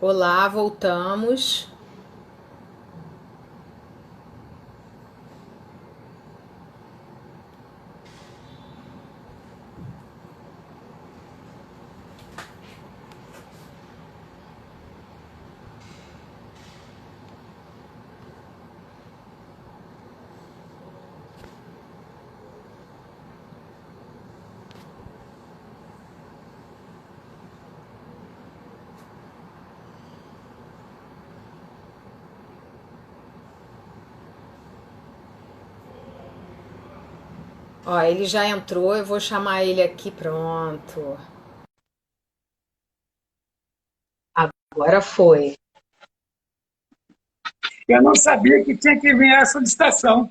Olá, voltamos. Ó, ele já entrou, eu vou chamar ele aqui, pronto. Agora foi. Eu não sabia que tinha que vir essa licitação.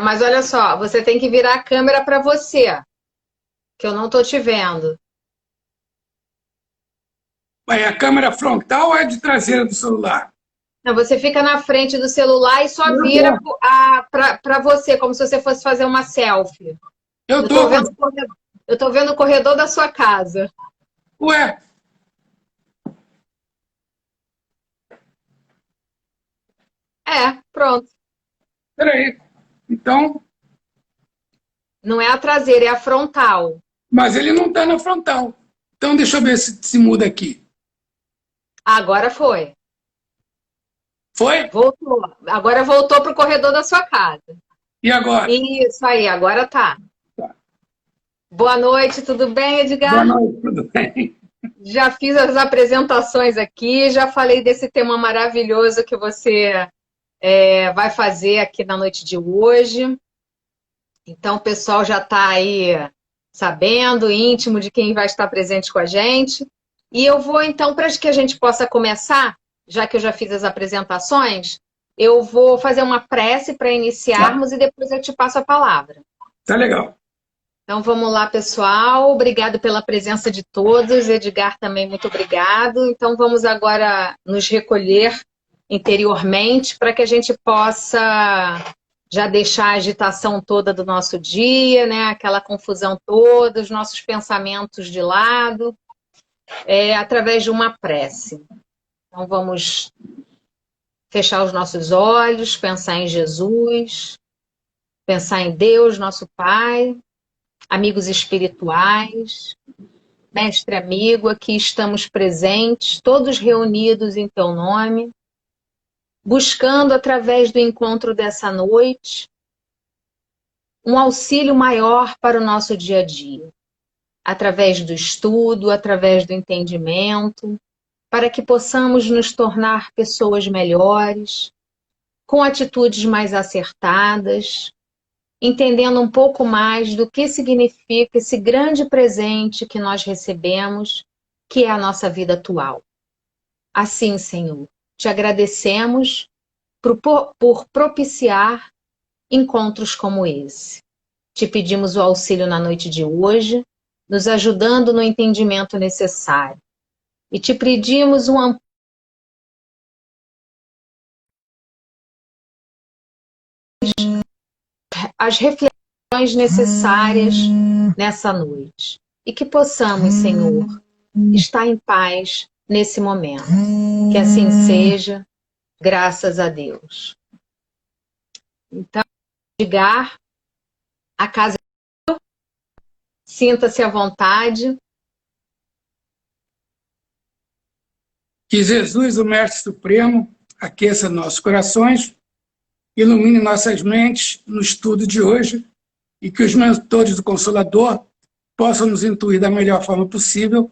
Mas olha só, você tem que virar a câmera para você, que eu não tô te vendo. Mas a câmera frontal ou é de traseira do celular? Não, você fica na frente do celular e só Eu vira tô. para você, como se você fosse fazer uma selfie. Eu Eu tô tô. vendo, eu tô vendo o corredor da sua casa. Ué, Pronto. peraí. Então, Não é a traseira, é a frontal. mas ele não está na frontal. Então, deixa eu ver se muda aqui. Agora foi. Foi? Voltou. Agora voltou pro corredor da sua casa. E agora? Isso aí, agora tá. Tá. Boa noite, tudo bem, Boa Edgar? noite, tudo bem? Já fiz as apresentações aqui, já falei desse tema maravilhoso que você vai fazer aqui na noite de hoje. Então, o pessoal já está aí sabendo, íntimo de quem vai estar presente com a gente. E eu vou, então, para que a gente possa começar, já que eu já fiz as apresentações, eu vou fazer uma prece para Tá, iniciarmos e depois eu te passo a palavra. tá legal. Então vamos lá, pessoal. Obrigado pela presença de todos. Edgar também, muito obrigado. Então vamos agora nos recolher interiormente para que a gente possa já deixar a agitação toda do nosso dia, né? Aquela confusão toda, os nossos pensamentos de lado, através de uma prece. Então vamos fechar os nossos olhos, pensar em Jesus, pensar em Deus, nosso Pai, amigos espirituais, mestre amigo, aqui estamos presentes, todos reunidos em teu nome, buscando através do encontro dessa noite um auxílio maior para o nosso dia a dia, através do estudo, através do entendimento, para que possamos nos tornar pessoas melhores, com atitudes mais acertadas, entendendo um pouco mais do que significa esse grande presente que nós recebemos, que é a nossa vida atual. Assim, Senhor, te agradecemos por propiciar encontros como esse. Te pedimos o auxílio na noite de hoje, nos ajudando no entendimento necessário. E te pedimos as reflexões necessárias nessa noite. E que possamos, Senhor, estar em paz nesse momento. Que assim seja, graças a Deus. Então, Edgar, a casa, sinta-se à vontade. Que Jesus, o Mestre Supremo, aqueça nossos corações, ilumine nossas mentes no estudo de hoje e que os mentores do Consolador possam nos intuir da melhor forma possível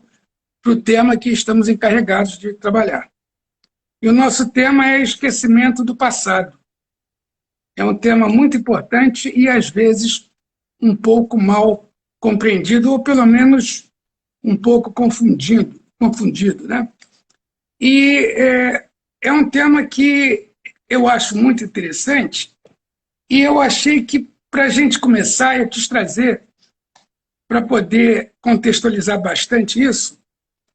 para o tema que estamos encarregados de trabalhar. E o nosso tema é esquecimento do passado. É um tema muito importante e, às vezes, um pouco mal compreendido, ou pelo menos um pouco confundido, né? E é um tema que eu acho muito interessante e eu achei que, para a gente começar, eu quis trazer, para poder contextualizar bastante isso,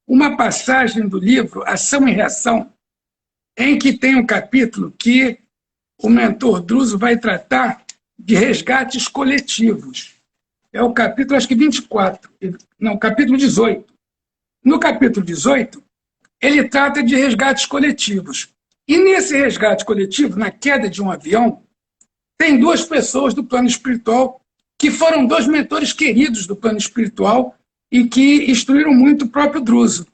uma passagem do livro Ação e Reação, em que tem um capítulo que o mentor Druso vai tratar de resgates coletivos. É o capítulo, acho que 24, não, capítulo 18. No capítulo 18, ele trata de resgates coletivos. E nesse resgate coletivo, na queda de um avião, tem duas pessoas do plano espiritual que foram dois mentores queridos do plano espiritual e que instruíram muito o próprio Druso.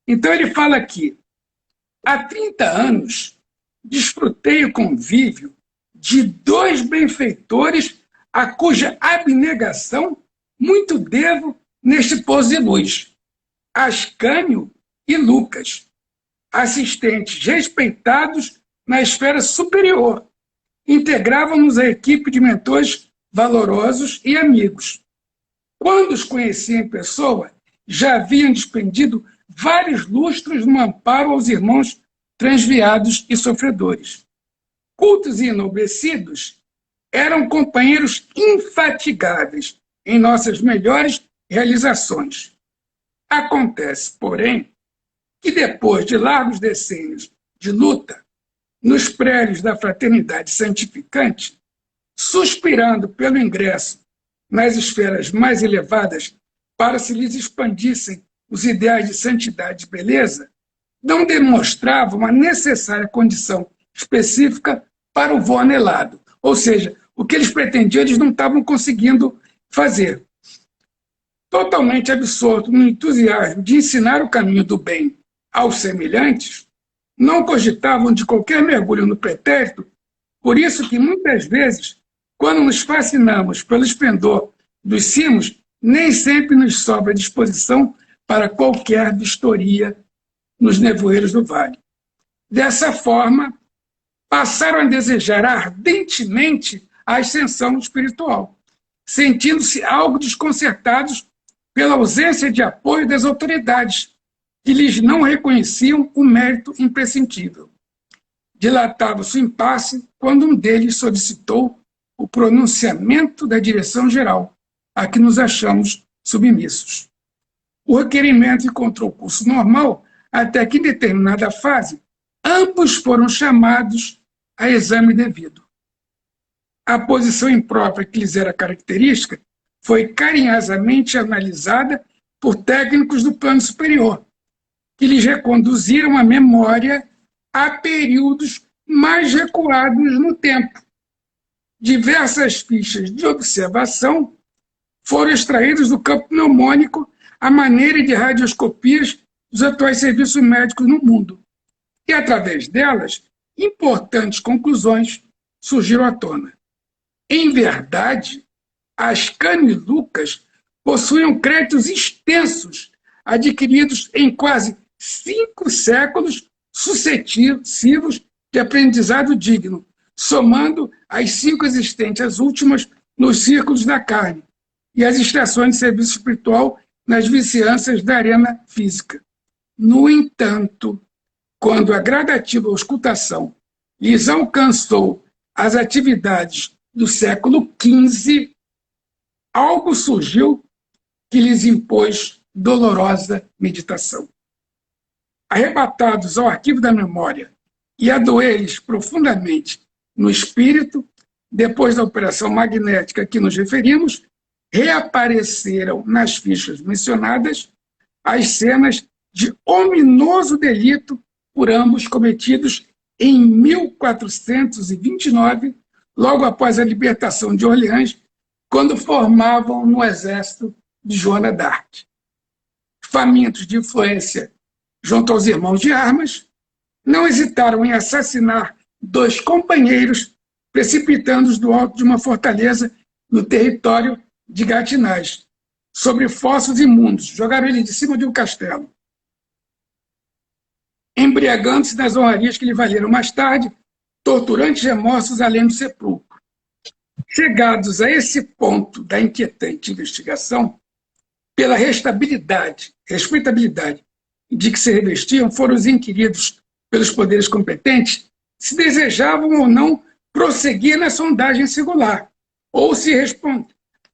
Então ele fala aqui: há 30 anos desfrutei o convívio de dois benfeitores a cuja abnegação muito devo neste pouso de luz, Ascânio e Lucas, assistentes respeitados na esfera superior. Integravam-nos à equipe de mentores valorosos e amigos. Quando os conheci em pessoa, já haviam despendido vários lustros no amparo aos irmãos transviados e sofredores. Cultos e enobrecidos, eram companheiros infatigáveis em nossas melhores realizações. Acontece, porém, que depois de largos decênios de luta nos prédios da fraternidade santificante, suspirando pelo ingresso nas esferas mais elevadas para se lhes expandissem os ideais de santidade e beleza, não demonstravam a necessária condição específica para o voo anelado. Ou seja, o que eles pretendiam, eles não estavam conseguindo fazer. Totalmente absorto no entusiasmo de ensinar o caminho do bem aos semelhantes, não cogitavam de qualquer mergulho no pretérito, por isso que muitas vezes, quando nos fascinamos pelo esplendor dos cimos, nem sempre nos sobra disposição para qualquer vistoria nos nevoeiros do vale. Dessa forma, passaram a desejar ardentemente a ascensão espiritual, sentindo-se algo desconcertados pela ausência de apoio das autoridades, que lhes não reconheciam o mérito imprescindível. Dilatava-se o impasse quando um deles solicitou o pronunciamento da direção-geral, a que nos achamos submissos. O requerimento encontrou curso normal, até que, em determinada fase, ambos foram chamados a exame devido. A posição imprópria que lhes era característica foi carinhosamente analisada por técnicos do plano superior, que lhes reconduziram a memória a períodos mais recuados no tempo. Diversas fichas de observação foram extraídas do campo pneumônico à maneira de radioscopias dos atuais serviços médicos no mundo. E, através delas, importantes conclusões surgiram à tona. Em verdade, Ascânio e Lucas possuíam créditos extensos adquiridos em quase 5 séculos sucessivos de aprendizado digno, somando as 5 existentes, as últimas, nos círculos da carne, e as estações de serviço espiritual nas vizinhanças da arena física. No entanto, quando a gradativa auscultação lhes alcançou as atividades do século XV, algo surgiu que lhes impôs dolorosa meditação. Arrebatados ao arquivo da memória e a doer-lhes profundamente no espírito, depois da operação magnética a que nos referimos, reapareceram nas fichas mencionadas as cenas de ominoso delito por ambos cometidos em 1429, logo após a libertação de Orleans, quando formavam no exército de Joana d'Arc. Famintos de influência junto aos irmãos de armas, não hesitaram em assassinar 2 companheiros, precipitando-os do alto de uma fortaleza no território de Gatinais, sobre fossos imundos, jogaram ele de cima de um castelo, embriagando-se das honrarias que lhe valeram mais tarde torturantes remorsos além do sepulcro. Chegados a esse ponto da inquietante investigação, pela respeitabilidade de que se revestiam, foram os inquiridos pelos poderes competentes se desejavam ou não prosseguir na sondagem singular, ou se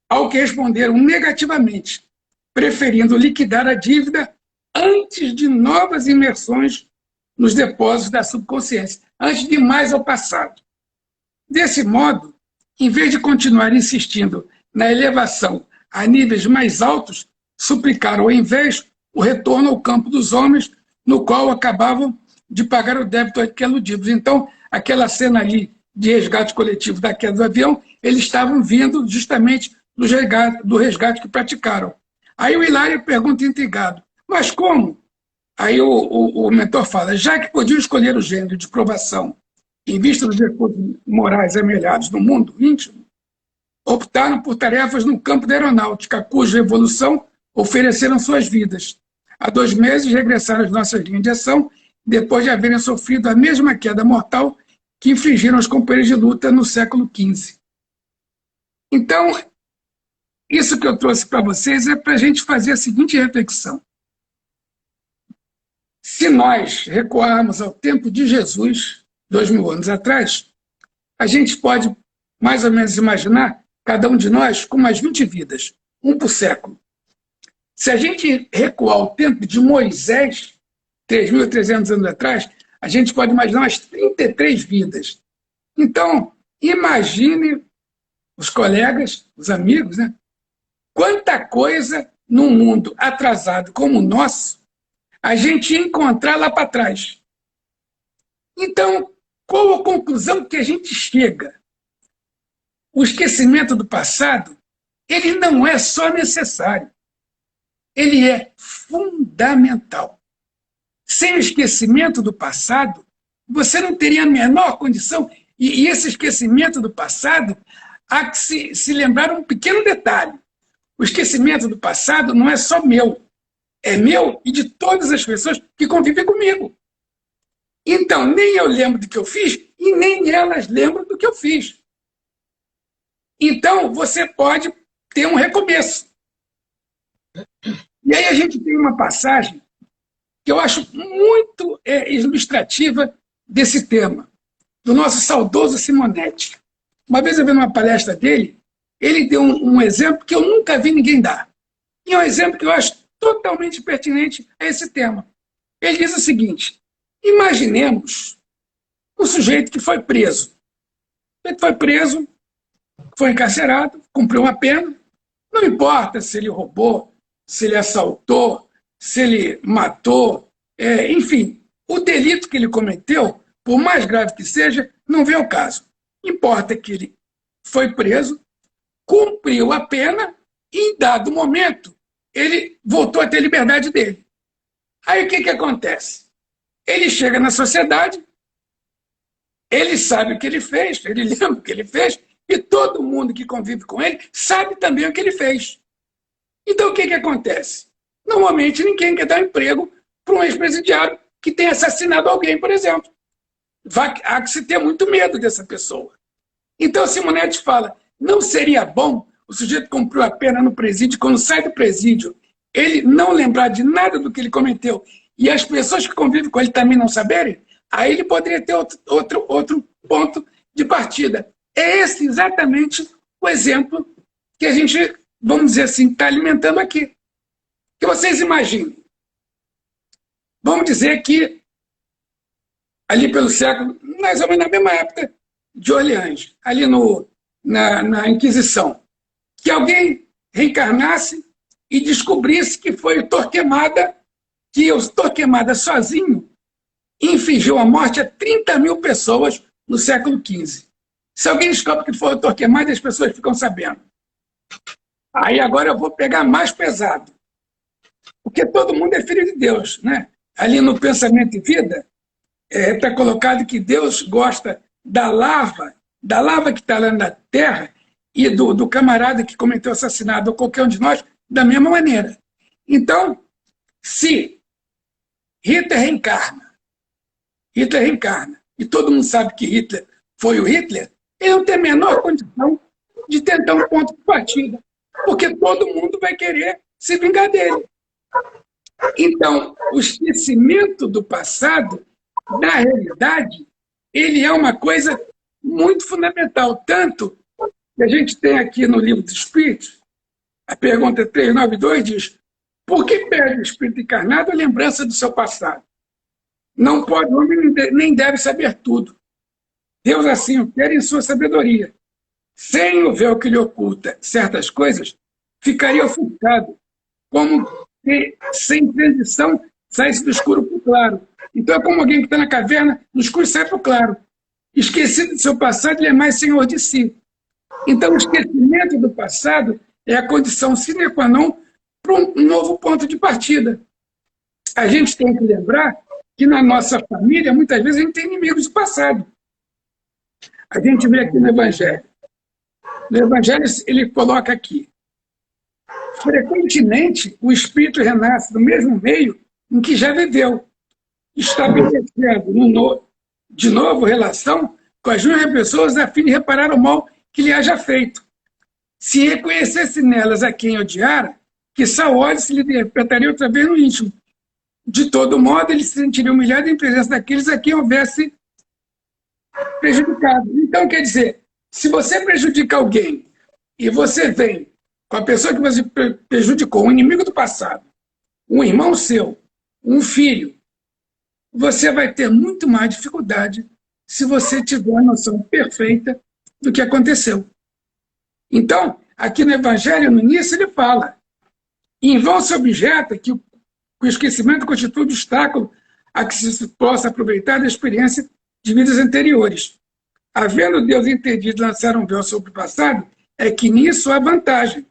ao que responderam negativamente, preferindo liquidar a dívida antes de novas imersões nos depósitos da subconsciência, antes de ir mais ao passado. Desse modo, em vez de continuar insistindo na elevação a níveis mais altos, suplicaram, ao invés, o retorno ao campo dos homens no qual acabavam de pagar o débito adquirido. Então, aquela cena ali de resgate coletivo da queda do avião, eles estavam vindo justamente do resgate que praticaram. Aí o Hilário pergunta intrigado, mas como? Aí o mentor fala, já que podiam escolher o gênero de provação em vista dos recursos morais amelhados no mundo íntimo, optaram por tarefas no campo da aeronáutica, cuja evolução ofereceram suas vidas. Há 2 meses regressaram às nossas linhas de ação, depois de haverem sofrido a mesma queda mortal que infligiram os companheiros de luta no século XV. Então, isso que eu trouxe para vocês é para a gente fazer a seguinte reflexão. Se nós recuarmos ao tempo de Jesus, 2000 anos atrás, a gente pode mais ou menos imaginar cada um de nós com umas 20 vidas, um por século. Se a gente recuar ao tempo de Moisés, 3.300 anos atrás, a gente pode imaginar umas 33 vidas. Então, imagine os colegas, os amigos, né? Quanta coisa num mundo atrasado como o nosso, a gente ia encontrar lá para trás. Então, qual a conclusão que a gente chega? O esquecimento do passado, ele não é só necessário, ele é fundamental. Sem o esquecimento do passado, você não teria a menor condição, e esse esquecimento do passado, há que se lembrar um pequeno detalhe. O esquecimento do passado não é só meu, é meu e de todas as pessoas que convivem comigo. Então, nem eu lembro do que eu fiz e nem elas lembram do que eu fiz. Então, você pode ter um recomeço. E aí a gente tem uma passagem que eu acho muito ilustrativa desse tema, do nosso saudoso Simonetti. Uma vez eu vi numa palestra dele, ele deu um exemplo que eu nunca vi ninguém dar. E é um exemplo que eu acho totalmente pertinente a esse tema. Ele diz o seguinte, imaginemos um sujeito que foi preso. Ele foi preso, foi encarcerado, cumpriu uma pena, não importa se ele roubou, se ele assaltou, se ele matou, enfim, o delito que ele cometeu, por mais grave que seja, não vem ao caso. Importa que ele foi preso, cumpriu a pena e, em dado momento, ele voltou a ter liberdade dele. Aí o que acontece? Ele chega na sociedade, ele sabe o que ele fez, ele lembra o que ele fez, e todo mundo que convive com ele sabe também o que ele fez. Então o que acontece? Normalmente ninguém quer dar emprego para um ex-presidiário que tenha assassinado alguém, por exemplo. Há que se ter muito medo dessa pessoa. Então Simonetti fala, não seria bom o sujeito cumpriu a pena no presídio, quando sai do presídio, ele não lembrar de nada do que ele cometeu e as pessoas que convivem com ele também não saberem? Aí ele poderia ter outro ponto de partida. É esse exatamente o exemplo que a gente, vamos dizer assim, está alimentando aqui. Que vocês imaginem. Vamos dizer que ali pelo século, mais ou menos na mesma época de Orleans, ali na Inquisição, que alguém reencarnasse e descobrisse que foi o Torquemada, que o Torquemada sozinho infligiu a morte a 30 mil pessoas no século XV. Se alguém descobre que foi o Torquemada, as pessoas ficam sabendo. Aí agora eu vou pegar mais pesado. Porque todo mundo é filho de Deus, né? Ali no Pensamento e Vida, está colocado que Deus gosta da lava que está lá na Terra, e do camarada que cometeu assassinato, ou qualquer um de nós, da mesma maneira. Então, se Hitler reencarna, e todo mundo sabe que Hitler foi o Hitler, ele não tem a menor condição de tentar um ponto de partida, porque todo mundo vai querer se vingar dele. Então, o esquecimento do passado, na realidade, ele é uma coisa muito fundamental, tanto que a gente tem aqui no Livro dos Espíritos, a pergunta 392 diz, por que perde o espírito encarnado a lembrança do seu passado? Não pode, o homem nem deve saber tudo. Deus assim o quer em sua sabedoria. Sem o véu que lhe oculta certas coisas, ficaria ofuscado, como se sem transição saísse do escuro para o claro. Então é como alguém que está na caverna, no escuro sai para o claro. Esquecido do seu passado, ele é mais senhor de si. Então o esquecimento do passado é a condição sine qua non para um novo ponto de partida. A gente tem que lembrar que na nossa família, muitas vezes, a gente tem inimigos do passado. A gente vê aqui no Evangelho. No Evangelho, ele coloca aqui: frequentemente, o espírito renasce no mesmo meio em que já viveu, estabelecendo de novo relação com as mesmas pessoas a fim de reparar o mal que lhe haja feito. Se reconhecesse nelas a quem odiara, que o ódio se lhe despertaria outra vez no íntimo. De todo modo, ele se sentiria humilhado em presença daqueles a quem houvesse prejudicado. Então, quer dizer, se você prejudica alguém e você vem com a pessoa que você prejudicou, um inimigo do passado, um irmão seu, um filho, você vai ter muito mais dificuldade se você tiver a noção perfeita do que aconteceu. Então, aqui no Evangelho, no início, ele fala: em vão se objeta que o esquecimento constitui obstáculo a que se possa aproveitar da experiência de vidas anteriores. Havendo Deus entendido lançar um véu sobre o passado, é que nisso há vantagem.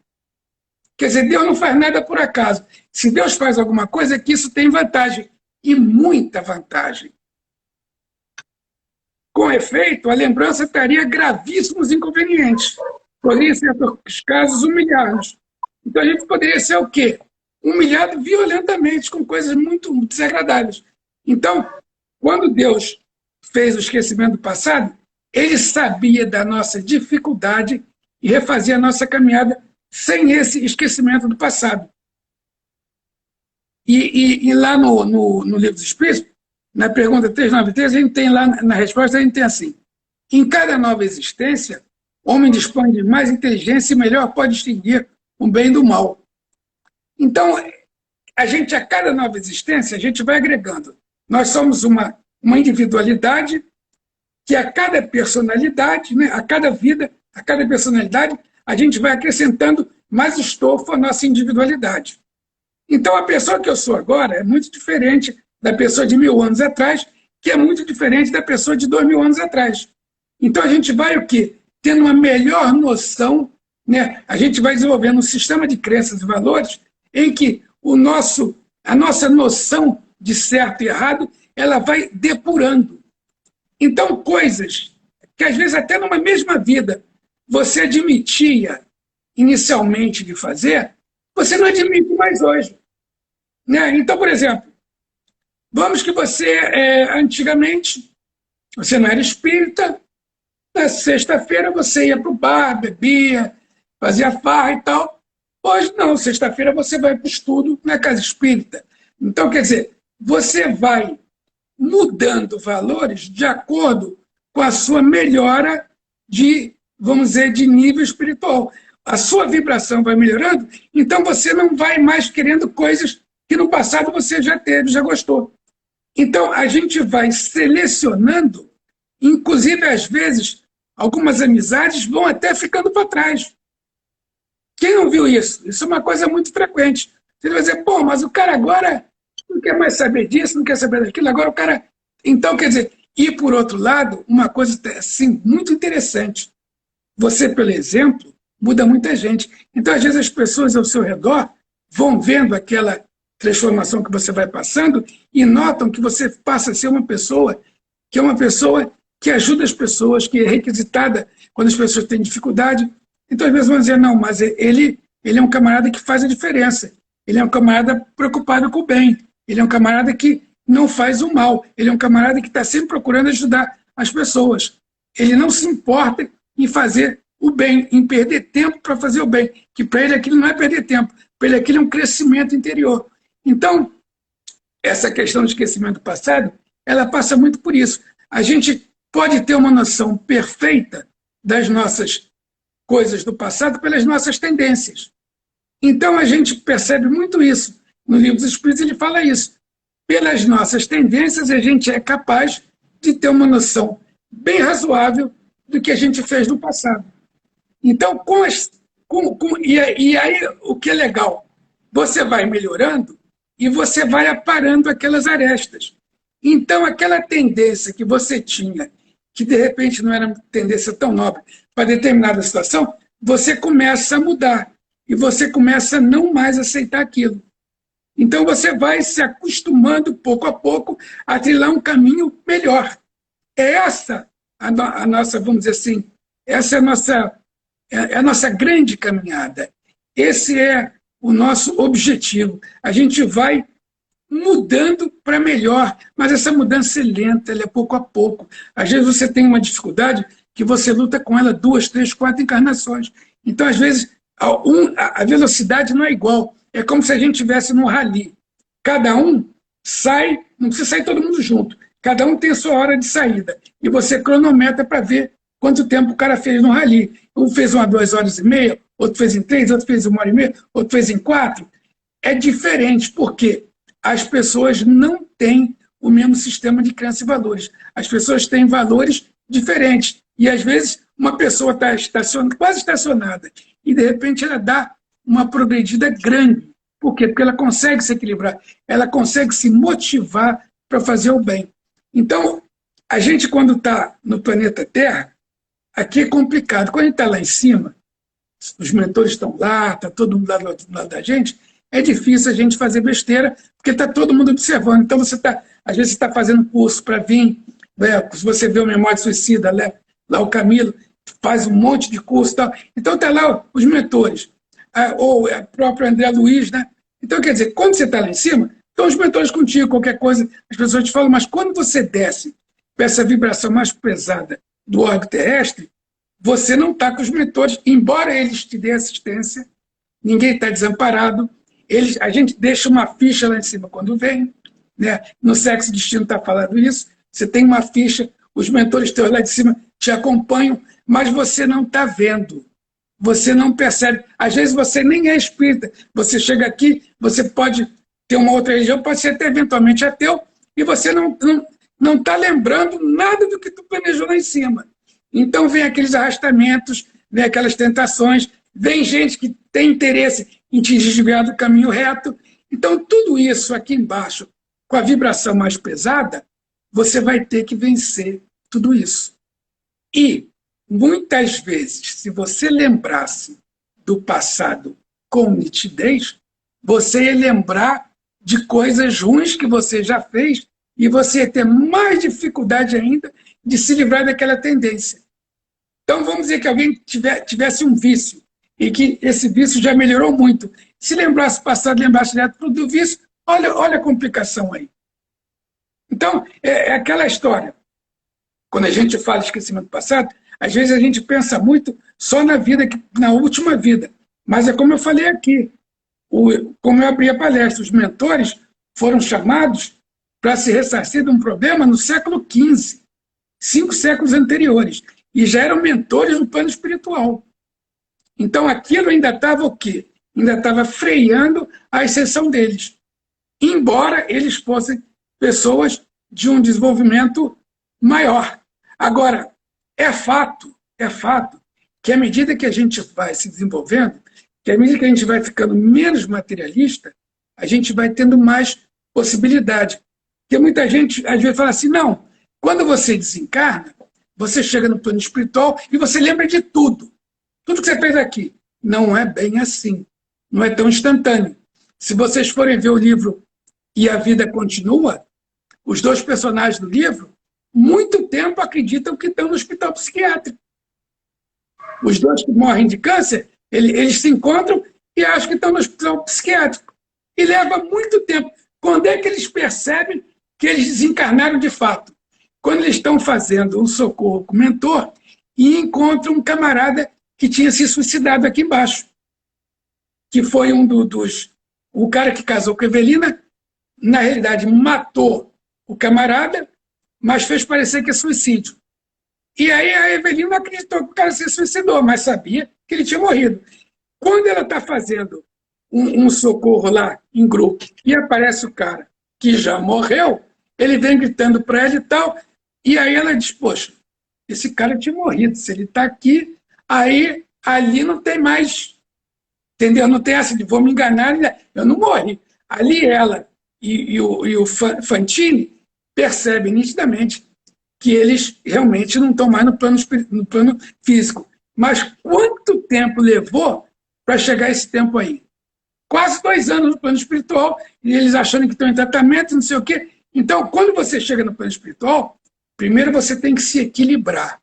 Quer dizer, Deus não faz nada por acaso. Se Deus faz alguma coisa, é que isso tem vantagem, e muita vantagem. Com efeito, a lembrança traria gravíssimos inconvenientes. Poderia, em certos casos, humilhar-nos. Então a gente poderia ser o quê? Humilhado violentamente, com coisas muito desagradáveis. Então, quando Deus fez o esquecimento do passado, ele sabia da nossa dificuldade e refazia a nossa caminhada sem esse esquecimento do passado. E lá no Livro dos Espíritos, na pergunta 393, a gente tem lá, na resposta, a gente tem assim: em cada nova existência, o homem dispõe de mais inteligência e melhor pode distinguir o bem do mal. Então, a cada nova existência, a gente vai agregando. Nós somos uma individualidade que a cada personalidade, né, a cada vida, a cada personalidade, a gente vai acrescentando mais estofo à nossa individualidade. Então, a pessoa que eu sou agora é muito diferente da pessoa de 1000 anos atrás, que é muito diferente da pessoa de 2000 anos atrás. Então, a gente vai o quê? Tendo uma melhor noção, né? A gente vai desenvolvendo um sistema de crenças e valores em que a nossa noção de certo e errado, ela vai depurando. Então, coisas que, às vezes, até numa mesma vida, você admitia inicialmente de fazer, você não admite mais hoje. Né? Então, por exemplo, vamos que você, antigamente, você não era espírita, na sexta-feira você ia para o bar, bebia, fazia farra e tal. Hoje não, sexta-feira você vai para o estudo na casa espírita. Então, quer dizer, você vai mudando valores de acordo com a sua melhora de, vamos dizer, de nível espiritual. A sua vibração vai melhorando, então você não vai mais querendo coisas que no passado você já teve, já gostou. Então, a gente vai selecionando, inclusive, às vezes, algumas amizades vão até ficando para trás. Quem não viu isso? Isso é uma coisa muito frequente. Você vai dizer, pô, mas o cara agora não quer mais saber disso, não quer saber daquilo, agora o cara... Então, quer dizer, e por outro lado, uma coisa assim, muito interessante. Você, pelo exemplo, muda muita gente. Então, às vezes, as pessoas ao seu redor vão vendo aquela transformação que você vai passando e notam que você passa a ser uma pessoa que ajuda as pessoas, que é requisitada quando as pessoas têm dificuldade. Então, às vezes, vão dizer, não, mas ele é um camarada que faz a diferença. Ele é um camarada preocupado com o bem. Ele é um camarada que não faz o mal. Ele é um camarada que está sempre procurando ajudar as pessoas. Ele não se importa em fazer o bem, em perder tempo para fazer o bem, que para ele aquilo não é perder tempo, para ele aquilo é um crescimento interior. Então, essa questão de esquecimento do passado, ela passa muito por isso. A gente pode ter uma noção perfeita das nossas coisas do passado pelas nossas tendências. Então, a gente percebe muito isso. No Livro dos Espíritos, ele fala isso. Pelas nossas tendências, a gente é capaz de ter uma noção bem razoável do que a gente fez no passado. Então, e aí, o que é legal? Você vai melhorando e você vai aparando aquelas arestas. Então, aquela tendência que você tinha, que de repente não era uma tendência tão nobre para determinada situação, você começa a mudar e você começa a não mais aceitar aquilo. Então, você vai se acostumando, pouco a pouco, a trilhar um caminho melhor. É essa a nossa, vamos dizer assim, essa é a nossa grande caminhada. Esse é o nosso objetivo. A gente vai mudando para melhor, mas essa mudança é lenta, ela é pouco a pouco. Às vezes você tem uma dificuldade que você luta com ela 2, 3, 4 encarnações. Então, às vezes, a velocidade não é igual. É como se a gente estivesse num rally. Cada um sai, não precisa sair todo mundo junto. Cada um tem a sua hora de saída. E você cronometra para ver quanto tempo o cara fez no rally. Um fez 2 horas e meia, outro fez em 3, outro fez 1 hora e meia, outro fez em 4. É diferente, porque as pessoas não têm o mesmo sistema de crença e valores. As pessoas têm valores diferentes. E, às vezes, uma pessoa está quase estacionada e, de repente, ela dá uma progredida grande. Por quê? Porque ela consegue se equilibrar, ela consegue se motivar para fazer o bem. Então, a gente, quando está no planeta Terra, aqui é complicado. Quando a gente está lá em cima, os mentores estão lá, está todo mundo lá do lado da gente, é difícil a gente fazer besteira, porque está todo mundo observando. Então, às vezes, você está fazendo curso para vir, né? Se você vê o Memória de Suicida, lá o Camilo faz um monte de curso e tal. Então, está lá os mentores, ou o próprio André Luiz, né? Então, quer dizer, quando você está lá em cima, estão os mentores contigo, qualquer coisa, as pessoas te falam, mas quando você desce para essa vibração mais pesada do orbe terrestre, você não está com os mentores, embora eles te dêem assistência, ninguém está desamparado, a gente deixa uma ficha lá em cima quando vem, né? No Sexo e Destino está falando isso, você tem uma ficha, os mentores teus lá de cima te acompanham, mas você não está vendo, você não percebe. Às vezes você nem é espírita, você chega aqui, você pode ter uma outra religião, pode ser até eventualmente ateu, e você não está lembrando nada do que tu planejou lá em cima. Então vem aqueles arrastamentos, vem aquelas tentações, vem gente que tem interesse em te desviar do caminho reto. Então tudo isso aqui embaixo, com a vibração mais pesada, você vai ter que vencer tudo isso. E, muitas vezes, se você lembrasse do passado com nitidez, você ia lembrar de coisas ruins que você já fez e você ia ter mais dificuldade ainda de se livrar daquela tendência. Então, vamos dizer que alguém tivesse um vício e que esse vício já melhorou muito. Se lembrasse do passado, lembrasse direto do vício, olha a complicação aí. Então, é aquela história. Quando a gente fala de esquecimento do passado, às vezes a gente pensa muito só na última vida. Mas é como eu falei aqui, como eu abri a palestra, os mentores foram chamados para se ressarcir de um problema no século XV, 5 séculos anteriores, e já eram mentores no plano espiritual. Então aquilo ainda estava o quê? Ainda estava freando a ascensão deles, embora eles fossem pessoas de um desenvolvimento maior. Agora, é fato que à medida que a gente vai se desenvolvendo, que à medida que a gente vai ficando menos materialista, a gente vai tendo mais possibilidade. Porque muita gente, às vezes, fala assim, não, quando você desencarna, você chega no plano espiritual e você lembra de tudo. Tudo que você fez aqui. Não é bem assim. Não é tão instantâneo. Se vocês forem ver o livro E a Vida Continua, os 2 personagens do livro, muito tempo acreditam que estão no hospital psiquiátrico. Os 2 que morrem de câncer, eles se encontram e acham que estão no hospital psiquiátrico. E leva muito tempo. Quando é que eles percebem que eles desencarnaram de fato? Quando eles estão fazendo um socorro com o mentor e encontram um camarada que tinha se suicidado aqui embaixo, que foi o cara que casou com a Evelina, na realidade matou o camarada, mas fez parecer que é suicídio. E aí a Evelina não acreditou que o cara se suicidou, mas sabia que ele tinha morrido. Quando ela está fazendo um socorro lá em grupo e aparece o cara que já morreu, ele vem gritando para ela e tal, e aí ela diz, poxa, esse cara tinha morrido, se ele está aqui, aí ali não tem mais, entendeu? Não tem essa de vou me enganar, eu não morri. Ali ela e o Fantini percebem nitidamente que eles realmente não estão mais no plano físico. Mas quanto tempo levou para chegar esse tempo aí? Quase 2 anos no plano espiritual, e eles achando que estão em tratamento, não sei o quê. Então, quando você chega no plano espiritual, primeiro você tem que se equilibrar.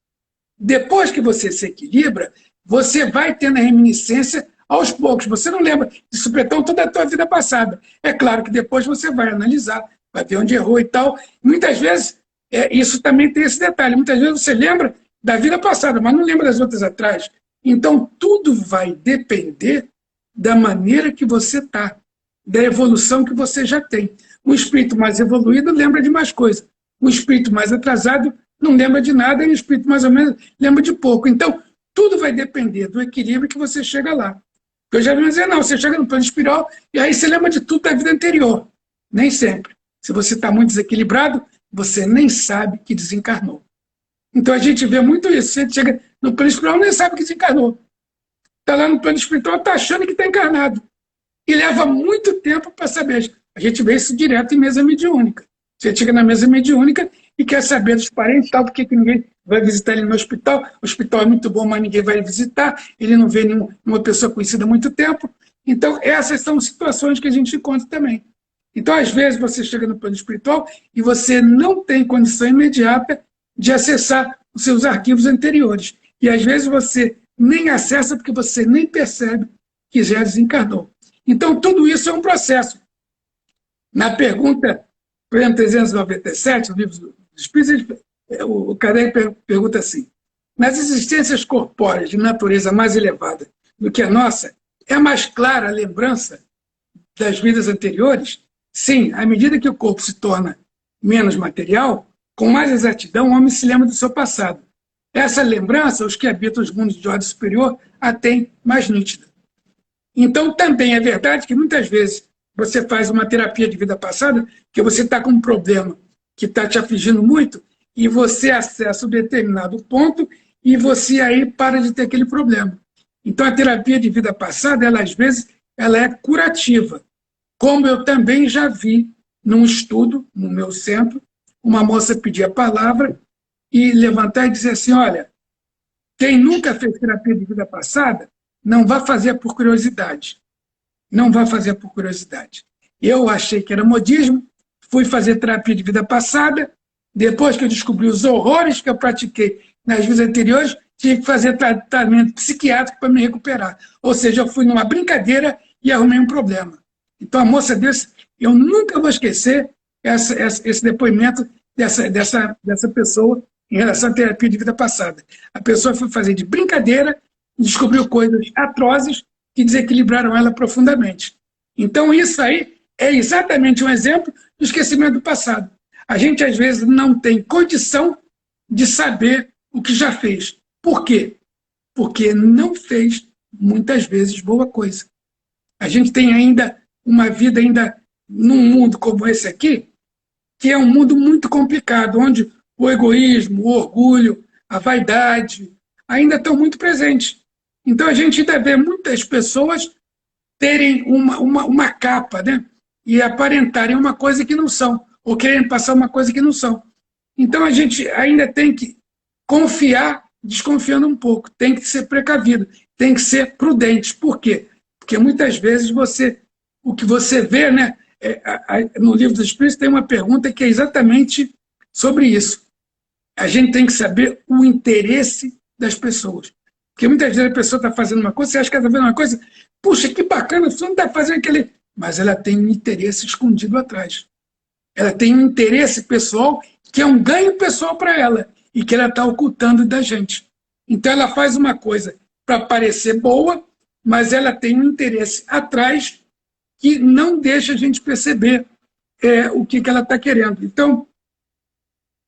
Depois que você se equilibra, você vai tendo a reminiscência aos poucos. Você não lembra de supetão toda a tua vida passada. É claro que depois você vai analisar, vai ver onde errou e tal. Muitas vezes, isso também tem esse detalhe. Muitas vezes você lembra da vida passada, mas não lembra das outras atrás. Então, tudo vai depender da maneira que você está, da evolução que você já tem. Um espírito mais evoluído lembra de mais coisas. Um espírito mais atrasado não lembra de nada, e o espírito mais ou menos lembra de pouco. Então, tudo vai depender do equilíbrio que você chega lá. Eu já vi dizer, não, você chega no plano espiritual e aí você lembra de tudo da vida anterior. Nem sempre. Se você está muito desequilibrado, você nem sabe que desencarnou. Então a gente vê muito isso. Você chega no plano espiritual e nem sabe que desencarnou. Está lá no plano espiritual, está achando que está encarnado. E leva muito tempo para saber. A gente vê isso direto em mesa mediúnica. Você chega na mesa mediúnica e quer saber dos parentes, tal, porque ninguém vai visitar ele no hospital. O hospital é muito bom, mas ninguém vai visitar. Ele não vê nenhuma pessoa conhecida há muito tempo. Então, essas são situações que a gente encontra também. Então, às vezes, você chega no plano espiritual e você não tem condição imediata de acessar os seus arquivos anteriores. E, às vezes, você nem acessa porque você nem percebe que já desencarnou. Então, tudo isso é um processo. Na pergunta, por exemplo, 397, no livro dos Espíritos, o Kardec pergunta assim: nas existências corpóreas de natureza mais elevada do que a nossa, é mais clara a lembrança das vidas anteriores? Sim, à medida que o corpo se torna menos material, com mais exatidão, o homem se lembra do seu passado. Essa lembrança, os que habitam os mundos de ordem superior a têm mais nítida. Então, também é verdade que muitas vezes você faz uma terapia de vida passada, que você está com um problema que está te afligindo muito, e você acessa um determinado ponto e você aí para de ter aquele problema. Então, a terapia de vida passada, ela, às vezes, ela é curativa. Como eu também já vi num estudo, no meu centro, uma moça pedir a palavra e levantar e dizer assim: olha, quem nunca fez terapia de vida passada, não vá fazer por curiosidade. Não vá fazer por curiosidade. Eu achei que era modismo, fui fazer terapia de vida passada, depois que eu descobri os horrores que eu pratiquei nas vidas anteriores, tive que fazer tratamento psiquiátrico para me recuperar. Ou seja, eu fui numa brincadeira e arrumei um problema. Então, a moça desse, eu nunca vou esquecer esse depoimento dessa pessoa em relação à terapia de vida passada. A pessoa foi fazer de brincadeira e descobriu coisas atrozes que desequilibraram ela profundamente. Então, isso aí é exatamente um exemplo do esquecimento do passado. A gente, às vezes, não tem condição de saber o que já fez. Por quê? Porque não fez, muitas vezes, boa coisa. A gente tem ainda uma vida ainda num mundo como esse aqui, que é um mundo muito complicado, onde o egoísmo, o orgulho, a vaidade ainda estão muito presentes. Então, a gente ainda vê muitas pessoas terem uma capa, né? E aparentarem uma coisa que não são, ou querem passar uma coisa que não são. Então, a gente ainda tem que confiar, desconfiando um pouco, tem que ser precavido, tem que ser prudente. Por quê? Porque muitas vezes o que você vê, né? No Livro dos Espíritos tem uma pergunta que é exatamente sobre isso. A gente tem que saber o interesse das pessoas. Porque muitas vezes a pessoa está fazendo uma coisa, você acha que ela está fazendo uma coisa, puxa, que bacana, a pessoa não está fazendo aquele... Mas ela tem um interesse escondido atrás. Ela tem um interesse pessoal que é um ganho pessoal para ela e que ela está ocultando da gente. Então ela faz uma coisa para parecer boa, mas ela tem um interesse atrás que não deixa a gente perceber o que ela está querendo. Então,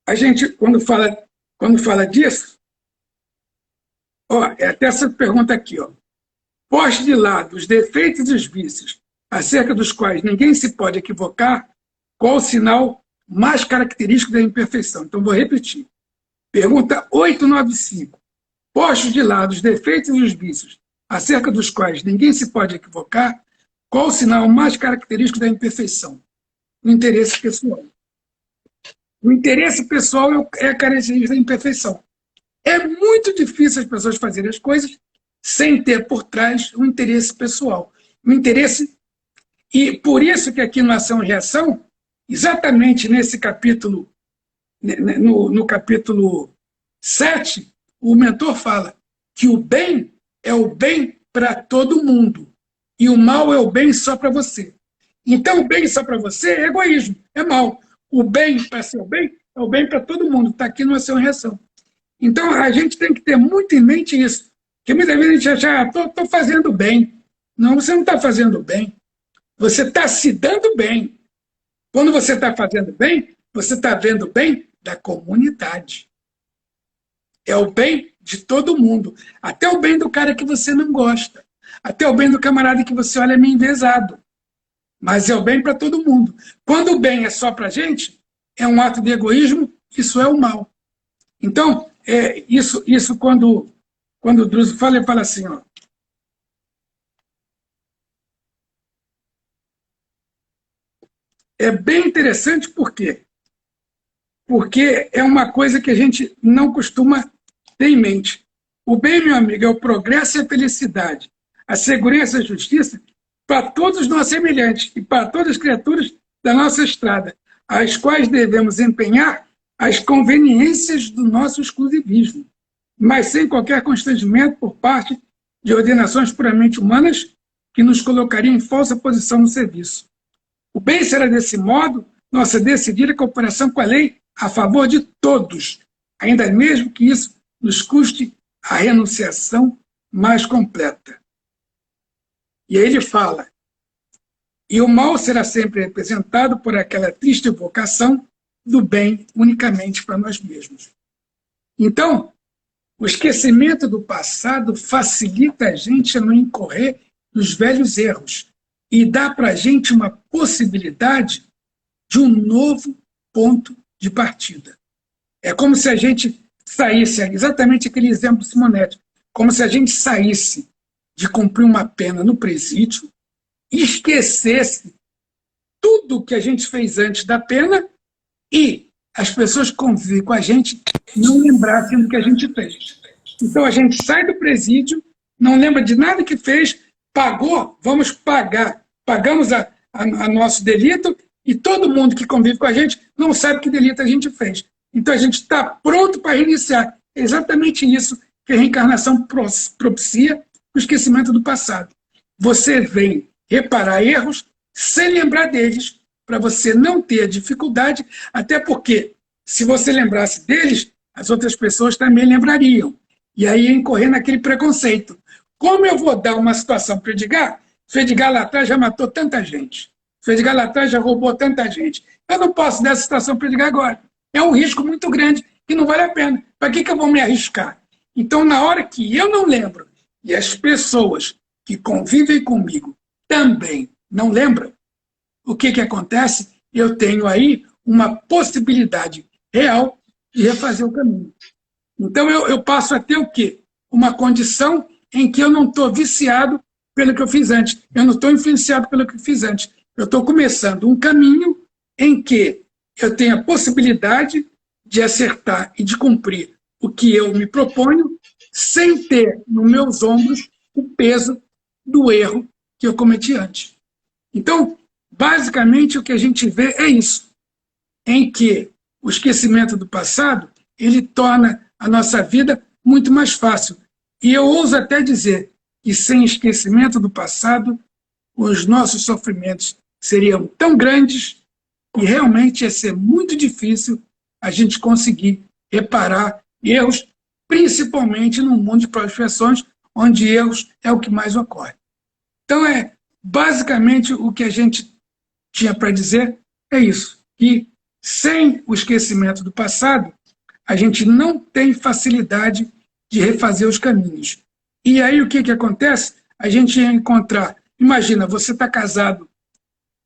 a gente, quando fala disso, até essa pergunta aqui, poste de lado os defeitos e os vícios, acerca dos quais ninguém se pode equivocar, qual o sinal mais característico da imperfeição? Então, vou repetir. Pergunta 895. Poste de lado os defeitos e os vícios, acerca dos quais ninguém se pode equivocar, Qual o sinal mais característico da imperfeição? O interesse pessoal. O interesse pessoal é a característica da imperfeição. É muito difícil as pessoas fazerem as coisas sem ter por trás um interesse pessoal. Um interesse. E por isso que aqui no Ação e Reação, exatamente nesse capítulo, no capítulo 7, o mentor fala que o bem é o bem para todo mundo e o mal é o bem só para você. Então, o bem só para você é egoísmo, é mal. O bem para ser o bem é o bem para todo mundo. Está aqui no Ação e Reação. Então, a gente tem que ter muito em mente isso. Porque muitas vezes a gente acha, estou fazendo bem. Não, você não está fazendo bem. Você está se dando bem. Quando você está fazendo bem, você está vendo o bem da comunidade. É o bem de todo mundo. Até o bem do cara que você não gosta. Até o bem do camarada que você olha meio envezado. Mas é o bem para todo mundo. Quando o bem é só para a gente, é um ato de egoísmo, isso é o mal. Então, isso quando o Druso fala, ele fala assim, ó, é bem interessante, por quê? Porque é uma coisa que a gente não costuma ter em mente. O bem, meu amigo, é o progresso e a felicidade, a segurança e a justiça para todos os nossos semelhantes e para todas as criaturas da nossa estrada, as quais devemos empenhar as conveniências do nosso exclusivismo, mas sem qualquer constrangimento por parte de ordenações puramente humanas que nos colocariam em falsa posição no serviço. O bem será, desse modo, nossa decidida cooperação com a lei a favor de todos, ainda mesmo que isso nos custe a renunciação mais completa. E aí ele fala, e o mal será sempre representado por aquela triste vocação do bem unicamente para nós mesmos. Então, o esquecimento do passado facilita a gente a não incorrer nos velhos erros e dá para a gente uma possibilidade de um novo ponto de partida. É como se a gente saísse, exatamente aquele exemplo Simonetti, como se a gente saísse de cumprir uma pena no presídio e esquecesse tudo que a gente fez antes da pena e as pessoas que convivem com a gente não lembrassem do que a gente fez. Então a gente sai do presídio, não lembra de nada que fez, pagou, vamos pagar. Pagamos a nosso delito e todo mundo que convive com a gente não sabe que delito a gente fez. Então a gente está pronto para reiniciar. É exatamente isso que a reencarnação propicia, o esquecimento do passado. Você vem reparar erros sem lembrar deles, para você não ter dificuldade, até porque, se você lembrasse deles, as outras pessoas também lembrariam. E aí ia incorrer naquele preconceito. Como eu vou dar uma situação para o Edgar? O Edgar lá atrás já matou tanta gente. O Edgar lá atrás já roubou tanta gente. Eu não posso dar essa situação para o Edgar agora. É um risco muito grande que não vale a pena. Para que eu vou me arriscar? Então, na hora que eu não lembro, e as pessoas que convivem comigo também não lembram, o que acontece? Eu tenho aí uma possibilidade real de refazer o caminho. Então, eu passo a ter o quê? Uma condição em que eu não estou viciado pelo que eu fiz antes. Eu não estou influenciado pelo que eu fiz antes. Eu estou começando um caminho em que eu tenho a possibilidade de acertar e de cumprir o que eu me proponho sem ter nos meus ombros o peso do erro que eu cometi antes. Então, basicamente, o que a gente vê é isso, em que o esquecimento do passado, ele torna a nossa vida muito mais fácil. E eu ouso até dizer que sem esquecimento do passado, os nossos sofrimentos seriam tão grandes que realmente ia ser muito difícil a gente conseguir reparar erros, principalmente no mundo de profissões, onde erros é o que mais ocorre. Então, basicamente o que a gente tinha para dizer é isso, que sem o esquecimento do passado, a gente não tem facilidade de refazer os caminhos. E aí o que acontece? A gente ia encontrar, imagina, você está casado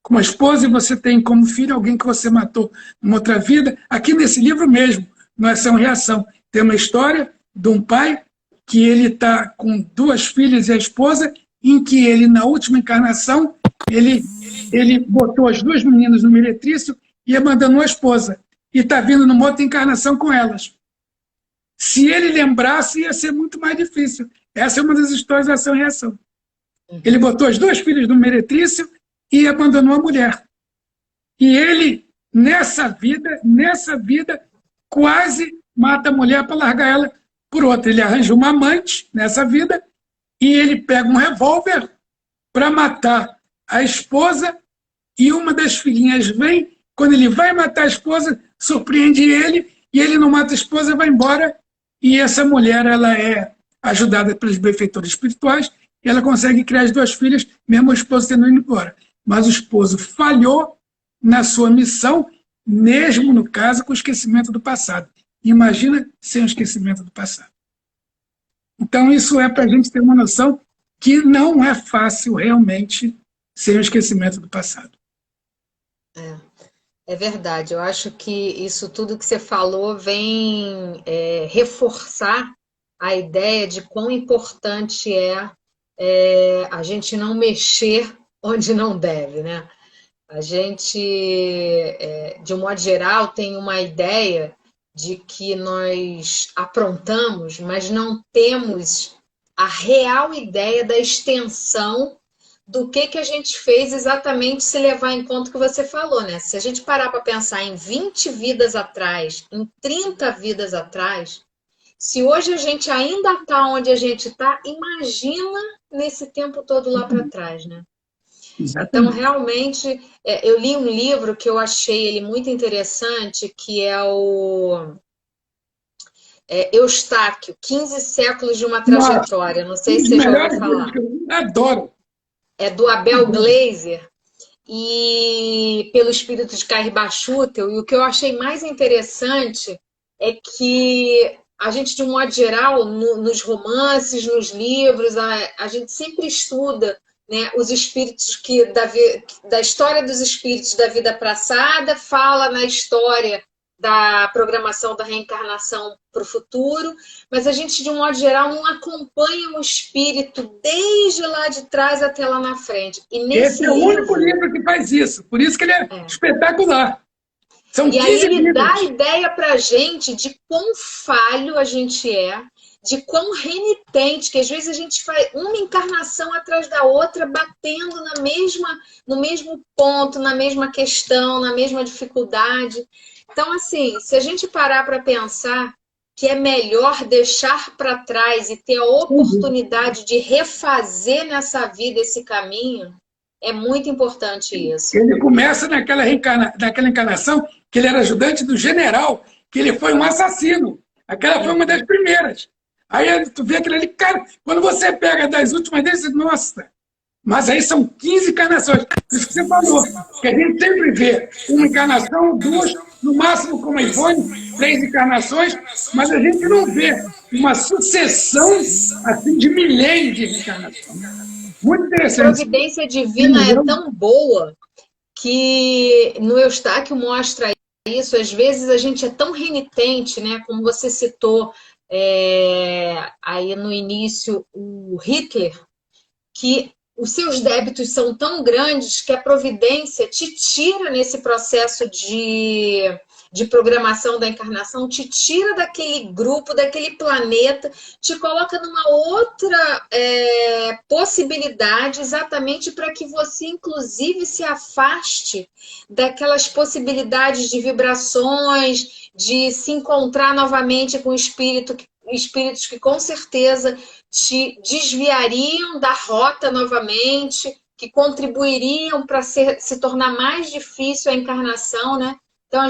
com uma esposa e você tem como filho alguém que você matou numa outra vida. Aqui nesse livro mesmo, no Ação e Reação, tem uma história de um pai que ele está com 2 filhas e a esposa, em que ele, na última encarnação, ele botou as duas meninas no meretrício e abandonou a esposa. E está vindo numa outra encarnação com elas. Se ele lembrasse, ia ser muito mais difícil. Essa é uma das histórias da ação e reação. Ele botou as duas filhas no meretrício e abandonou a mulher. E ele, nessa vida, quase mata a mulher para largar ela por outra. Ele arranja uma amante nessa vida e ele pega um revólver para matar a esposa e uma das filhinhas vem. Quando ele vai matar a esposa, surpreende ele e ele não mata a esposa, vai embora. E essa mulher, ela é ajudada pelos benfeitores espirituais e ela consegue criar as duas filhas, mesmo o esposo tendo ido embora. Mas o esposo falhou na sua missão, mesmo no caso com o esquecimento do passado. Imagina sem o esquecimento do passado. Então, isso é para a gente ter uma noção que não é fácil realmente sem o esquecimento do passado. É verdade. Eu acho que isso tudo que você falou vem reforçar a ideia de quão importante é a gente não mexer onde não deve, né? A gente, de um modo geral, tem uma ideia de que nós aprontamos, mas não temos a real ideia da extensão do que a gente fez exatamente, se levar em conta o que você falou, né? Se a gente parar para pensar em 20 vidas atrás, em 30 vidas atrás, se hoje a gente ainda está onde a gente está, imagina nesse tempo todo lá para trás, né? Então, realmente, eu li um livro que eu achei ele muito interessante, que é o Eustáquio, 15 séculos de uma trajetória. Não sei se você já ouviu falar. Adoro. É do Abel Gleiser e pelo espírito de Carrie Bachutel. E o que eu achei mais interessante é que a gente, de um modo geral, nos romances, nos livros, a gente sempre estuda, né, os espíritos da história dos espíritos da vida passada, fala na história da programação da reencarnação para o futuro, mas a gente, de um modo geral, não acompanha o espírito desde lá de trás até lá na frente. E nesse Esse é o único livro que faz isso, por isso que ele é espetacular. São 15 aí ele livros. dá a ideia para a gente de quão falho a gente é, de quão renitente, que às vezes a gente faz uma encarnação atrás da outra, batendo no mesmo ponto, na mesma questão, na mesma dificuldade. Então, assim, se a gente parar para pensar que é melhor deixar para trás e ter a oportunidade de refazer nessa vida esse caminho, é muito importante isso. Ele começa naquela encarnação que ele era ajudante do general, que ele foi um assassino. Aquela foi uma das primeiras. Aí tu vê aquilo ali, cara, quando você pega das últimas deles, você diz, nossa, mas aí são 15 encarnações. Isso que você falou, que a gente sempre vê uma encarnação, duas, no máximo como a Ivone, 3 encarnações, mas a gente não vê uma sucessão assim, de milênios de reencarnação. Muito interessante. A providência divina é tão boa que no Eustáquio mostra isso. Às vezes a gente é tão renitente, né? Como você citou aí no início, o Hitler, que os seus débitos são tão grandes que a providência te tira nesse processo de programação da encarnação, te tira daquele grupo, daquele planeta, te coloca numa outra possibilidade, exatamente para que você, inclusive, se afaste daquelas possibilidades de vibrações, de se encontrar novamente com espíritos que com certeza te desviariam da rota novamente, que contribuiriam para se tornar mais difícil a encarnação, né? Então,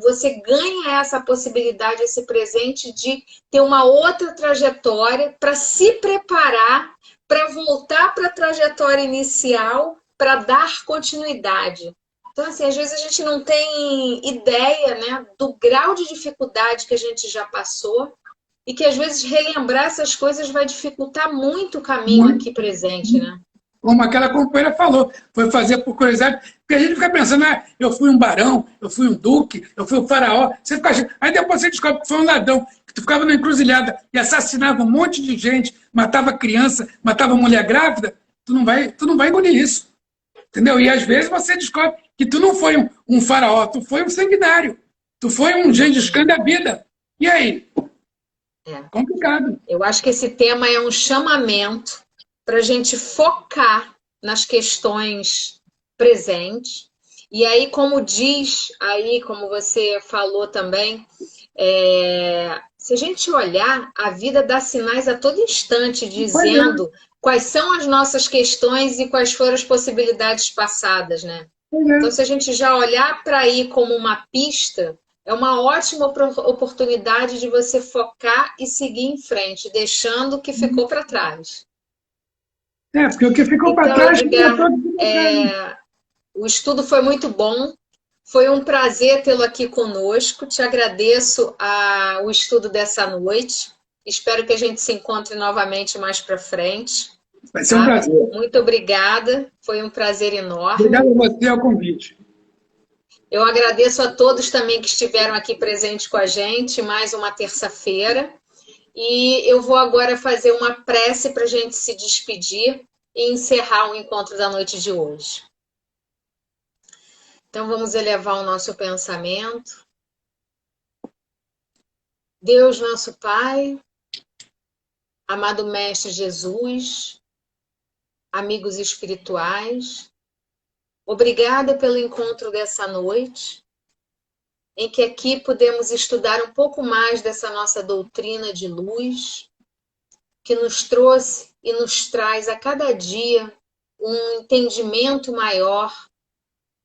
você ganha essa possibilidade, esse presente de ter uma outra trajetória para se preparar, para voltar para a trajetória inicial, para dar continuidade. Então, assim, às vezes a gente não tem ideia, né, do grau de dificuldade que a gente já passou e que, às vezes, relembrar essas coisas vai dificultar muito o caminho aqui presente, né? Como aquela companheira falou, foi fazer por curiosidade, porque a gente fica pensando, eu fui um barão, eu fui um duque, eu fui um faraó, você fica achando, aí depois você descobre que foi um ladrão, que tu ficava na encruzilhada e assassinava um monte de gente, matava criança, matava mulher grávida, tu não vai engolir isso. Entendeu? E às vezes você descobre que tu não foi um faraó, tu foi um sanguinário. Tu foi um Gengis Khan da vida. E aí? É. Complicado. Eu acho que esse tema é um chamamento para a gente focar nas questões presentes. E aí, como diz, aí, como você falou também, se a gente olhar, a vida dá sinais a todo instante, Pois é, dizendo quais são as nossas questões e quais foram as possibilidades passadas, né? pois é. Então, se a gente já olhar para aí como uma pista, é uma ótima oportunidade de você focar e seguir em frente, deixando o que ficou para trás. Porque o que ficou para Então, trás fica Edgar, todo para trás. o estudo foi muito bom. Foi um prazer tê-lo aqui conosco. Te agradeço o estudo dessa noite. Espero que a gente se encontre novamente mais para frente. Vai ser um prazer. Muito obrigada. Foi um prazer enorme. Obrigado a você ao convite. Eu agradeço a todos também que estiveram aqui presentes com a gente, mais uma terça-feira. E eu vou agora fazer uma prece para a gente se despedir e encerrar o encontro da noite de hoje. Então vamos elevar o nosso pensamento. Deus, nosso Pai, amado Mestre Jesus, amigos espirituais, obrigada pelo encontro dessa noite, em que aqui podemos estudar um pouco mais dessa nossa doutrina de luz, que nos trouxe e nos traz a cada dia um entendimento maior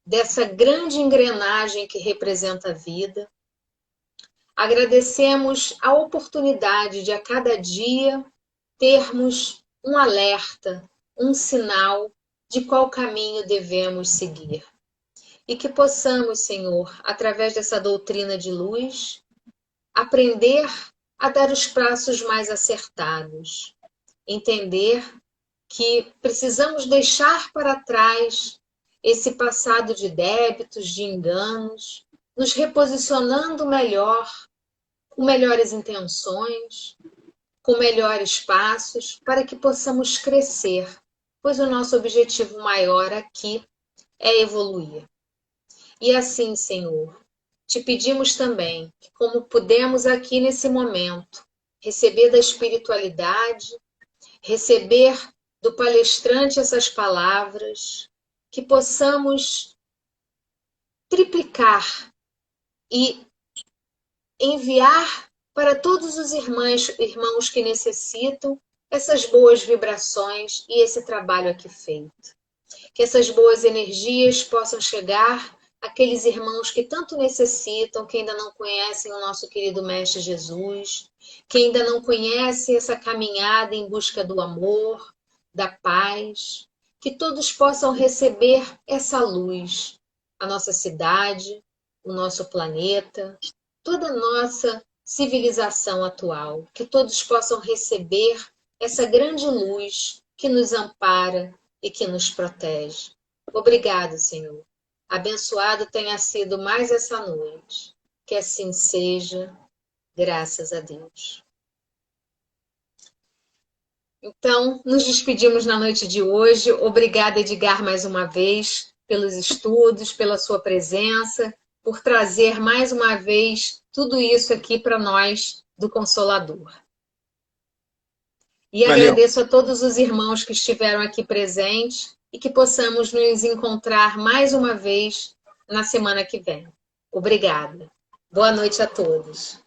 dessa grande engrenagem que representa a vida. Agradecemos a oportunidade de a cada dia termos um alerta, um sinal de qual caminho devemos seguir. E que possamos, Senhor, através dessa doutrina de luz, aprender a dar os passos mais acertados, entender que precisamos deixar para trás esse passado de débitos, de enganos, nos reposicionando melhor, com melhores intenções, com melhores passos, para que possamos crescer, pois o nosso objetivo maior aqui é evoluir. E assim, Senhor, te pedimos também que, como pudemos aqui nesse momento, receber da espiritualidade, receber do palestrante essas palavras, que possamos triplicar e enviar para todos os irmãos que necessitam essas boas vibrações e esse trabalho aqui feito. Que essas boas energias possam chegar àqueles irmãos que tanto necessitam, que ainda não conhecem o nosso querido Mestre Jesus, que ainda não conhecem essa caminhada em busca do amor, da paz, que todos possam receber essa luz, a nossa cidade, o nosso planeta, toda a nossa civilização atual, que todos possam receber essa grande luz que nos ampara e que nos protege. Obrigado, Senhor. Abençoado tenha sido mais essa noite. Que assim seja, graças a Deus. Então, nos despedimos na noite de hoje. Obrigada, Edgar, mais uma vez, pelos estudos, pela sua presença, por trazer mais uma vez tudo isso aqui para nós do Consolador. E Valeu. agradeço a todos os irmãos que estiveram aqui presentes e que possamos nos encontrar mais uma vez na semana que vem. Obrigada. Boa noite a todos.